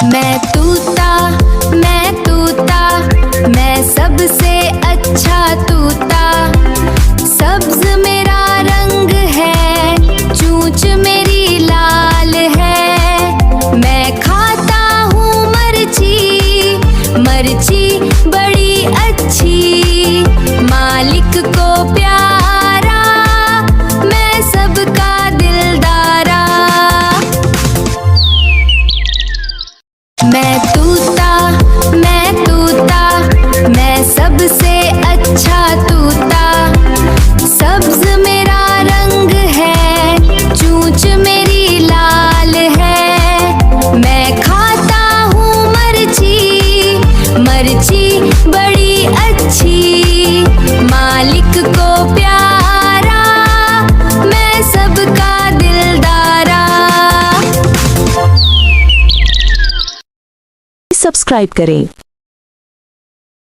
मैं तूता, मैं सबसे अच्छा तूता। सब्ज मेरा रंग है, चोंच मेरी लाल है। मैं खाता हूँ मर्ची, मर्ची बड़ी अच्छी। मालिक को प्यारा, मैं सबका दिलदारा। मैं तूता, मैं सबसे अच्छा तूता। सब्ज मेरा रंग है, चोंच मेरी लाल है। मैं खाता हूँ मर्ची, मर्ची बड़ी अच्छी। मालिक को प्यारा, मैं सबका दिलदारा। सब्सक्राइब करें।